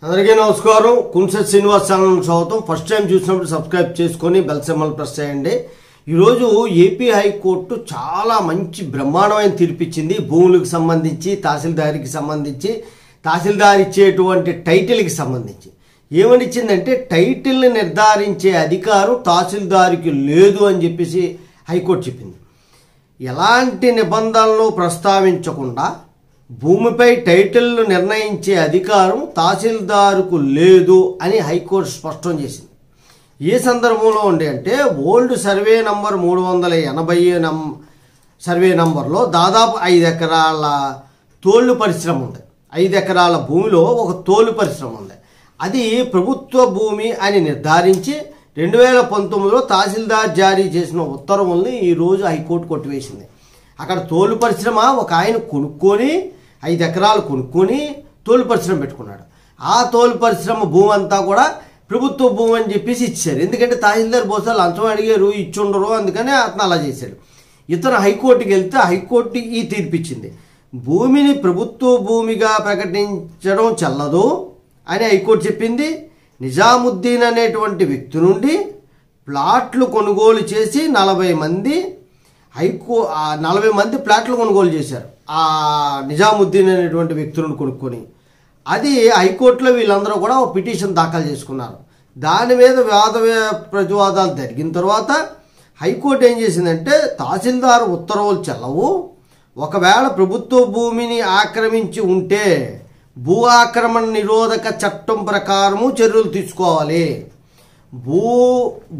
అందరికీ నమస్కారం. కుంసెట్ శ్రీనివాస్ ఛానల్ స్వాగతం. ఫస్ట్ టైం చూసినప్పుడు సబ్స్క్రైబ్ చేసుకొని బెల్ సింబల్ ప్రెస్ చేయండి. ఈరోజు ఏపీ హైకోర్టు చాలా మంచి బ్రహ్మాండమైన తీర్పిచ్చింది. భూములకు సంబంధించి, తహసీల్దారికి సంబంధించి, తహసీల్దార్ ఇచ్చేటువంటి టైటిల్కి సంబంధించి ఏమని ఇచ్చిందంటే, టైటిల్ని నిర్ధారించే అధికారం తహసీల్దారికి లేదు అని చెప్పేసి హైకోర్టు చెప్పింది. ఎలాంటి నిబంధనలు ప్రస్తావించకుండా భూమిపై టైటిల్ను నిర్ణయించే అధికారం తహసీల్దారుకు లేదు అని హైకోర్టు స్పష్టం చేసింది. ఏ సందర్భంలో ఉండే అంటే, ఓల్డ్ సర్వే నంబర్ 380 సర్వే నంబర్లో దాదాపు 5 ఎకరాల తోళ్లు పరిశ్రమ ఉంది. 5 ఎకరాల భూమిలో ఒక తోలు పరిశ్రమ ఉంది. అది ప్రభుత్వ భూమి అని నిర్ధారించి 2019లో తహసీల్దార్ జారీ చేసిన ఉత్తర్వుల్ని ఈరోజు హైకోర్టు కొట్టివేసింది. అక్కడ తోలు పరిశ్రమ ఒక ఆయన కొనుక్కొని 5 ఎకరాలు కొనుక్కొని తోలు పరిశ్రమ పెట్టుకున్నాడు. ఆ తోలు పరిశ్రమ భూమి అంతా కూడా ప్రభుత్వ భూమి అని చెప్పేసి ఇచ్చారు. ఎందుకంటే తహసీల్దార్ బహుశా లంచం అడిగారు, ఇచ్చుండరు, అందుకని అతను అలా చేశాడు. ఇతను హైకోర్టుకి వెళ్తే హైకోర్టు ఈ తీర్పిచ్చింది. భూమిని ప్రభుత్వ భూమిగా ప్రకటించడం చెల్లదు అని హైకోర్టు చెప్పింది. నిజాముద్దీన్ అనేటువంటి వ్యక్తి నుండి ప్లాట్లు కొనుగోలు చేసి 40 మంది ప్లాట్లు కొనుగోలు చేశారు. ఆ నిజాముద్దీన్ అనేటువంటి వ్యక్తులను కొనుక్కొని అది హైకోర్టులో వీళ్ళందరూ కూడా ఒక పిటిషన్ దాఖలు చేసుకున్నారు. దాని మీద వాద ప్రతివాదాలు జరిగిన తర్వాత హైకోర్టు ఏం చేసిందంటే, తహసీల్దార్ ఉత్తర్వులు చెల్లవు, ఒకవేళ ప్రభుత్వ భూమిని ఆక్రమించి ఉంటే భూ ఆక్రమణ నిరోధక చట్టం ప్రకారము చర్యలు తీసుకోవాలి.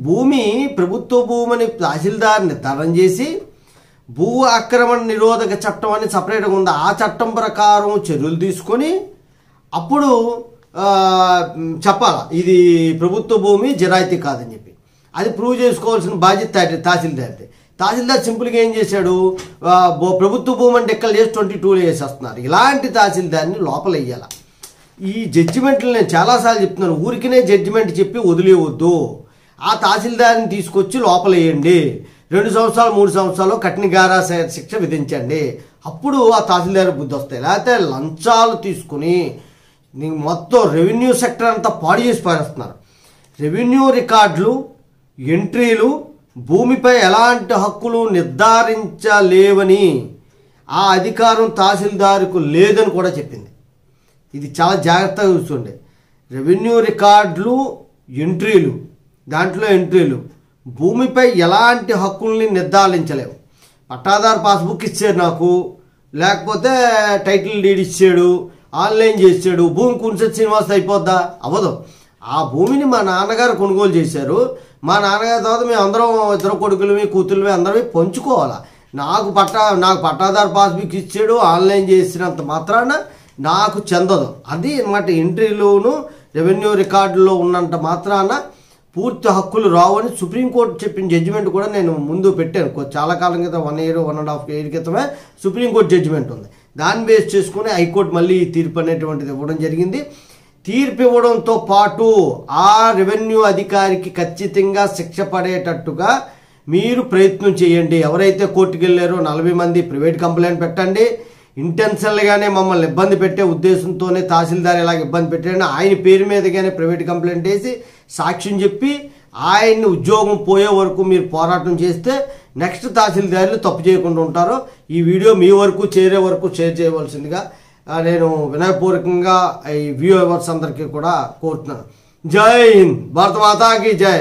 భూమి ప్రభుత్వ భూమిని తహసీల్దార్ నిర్ధారణ చేసి భూ ఆక్రమణ నిరోధక చట్టం అని సపరేట్గా ఉంది. ఆ చట్టం ప్రకారం చర్యలు తీసుకొని అప్పుడు చెప్పాలా ఇది ప్రభుత్వ భూమి జిరాయితీ కాదని చెప్పి. అది ప్రూవ్ చేసుకోవాల్సిన బాధ్యత తహసీల్దార్ది. తహసీల్దార్ సింపుల్గా ఏం చేశాడు, ప్రభుత్వ భూమి అంటే ఎక్కడ చేసి 22 వేసేస్తున్నారు. ఇలాంటి తహసీల్దార్ని లోపల వేయాల. ఈ జడ్జిమెంట్లు నేను చాలాసార్లు చెప్తున్నాను, ఊరికినే జడ్జిమెంట్ చెప్పి వదిలేవద్దు. ఆ తహసీల్దార్ని తీసుకొచ్చి లోపల వేయండి. 2 సంవత్సరాలు 3 సంవత్సరాలు కఠిన గారా శిక్ష విధించండి. అప్పుడు ఆ తహసీల్దార్ బుద్ధి వస్తాయి. లేకపోతే లంచాలు తీసుకుని మొత్తం రెవెన్యూ సెక్టర్ అంతా పాడు చేసి పారేస్తున్నారు. రెవెన్యూ రికార్డులు, ఎంట్రీలు, భూమిపై ఎలాంటి హక్కులు నిర్ధారించలేవని ఆ అధికారం తహసీల్దారుకు లేదని కూడా చెప్పింది. ఇది చాలా జాగ్రత్తగా చూసుకోండి. రెవెన్యూ రికార్డులు, ఎంట్రీలు, దాంట్లో ఎంట్రీలు, భూమిపై ఎలాంటి హక్కుల్ని నిర్ధారించలేవు. పట్టాదారు పాస్బుక్ ఇచ్చాడు నాకు, లేకపోతే టైటిల్ డీడ్ ఇచ్చాడు, ఆన్లైన్ చేసాడు, భూమి కుంసెట్ శ్రీనివాస్ అయిపోద్దా? అవ్వదు. ఆ భూమిని మా నాన్నగారు కొనుగోలు చేశారు. మా నాన్నగారి తర్వాత మేము అందరం, 2 కొడుకులవి కూతుర్లవి అందరం పంచుకోవాలా. నాకు పట్టాదారు పాస్బుక్ ఇచ్చాడు, ఆన్లైన్ చేసినంత మాత్రాన నాకు చెందదు. అది అన్నమాట. ఎంట్రీలోను రెవెన్యూ రికార్డులో ఉన్నంత మాత్రాన పూర్తి హక్కులు రావని సుప్రీంకోర్టు చెప్పిన జడ్జిమెంట్ కూడా నేను ముందు పెట్టాను. చాలా కాలం క్రితం 1 year 1.5 year క్రితమే సుప్రీంకోర్టు జడ్జిమెంట్ ఉంది. దాన్ని బేస్ చేసుకుని హైకోర్టు మళ్ళీ ఈ తీర్పు అనేటువంటిది ఇవ్వడం జరిగింది. తీర్పు ఇవ్వడంతో పాటు ఆ రెవెన్యూ అధికారికి ఖచ్చితంగా శిక్ష పడేటట్టుగా మీరు ప్రయత్నం చేయండి. ఎవరైతే కోర్టుకు వెళ్ళారో 40 మంది ప్రైవేట్ కంప్లైంట్ పెట్టండి. ఇంటెన్షన్గానే మమ్మల్ని ఇబ్బంది పెట్టే ఉద్దేశంతోనే తహసీల్దార్ ఇలాగ ఇబ్బంది పెట్టాడని ఆయన పేరు మీదగానే ప్రైవేట్ కంప్లైంట్ వేసి సాక్ష్యం చెప్పి ఆయన్ని ఉద్యోగం పోయే వరకు మీరు పోరాటం చేస్తే నెక్స్ట్ తహసీల్దార్లు తప్పు చేయకుండా ఉంటారు. ఈ వీడియో మీ వరకు చేరే వరకు షేర్ చేయవలసిందిగా నేను వినయపూర్వకంగా ఈ వ్యూవర్స్ అందరికీ కూడా కోరుతున్నాను. జై హింద్, భారత మాతాకి జై.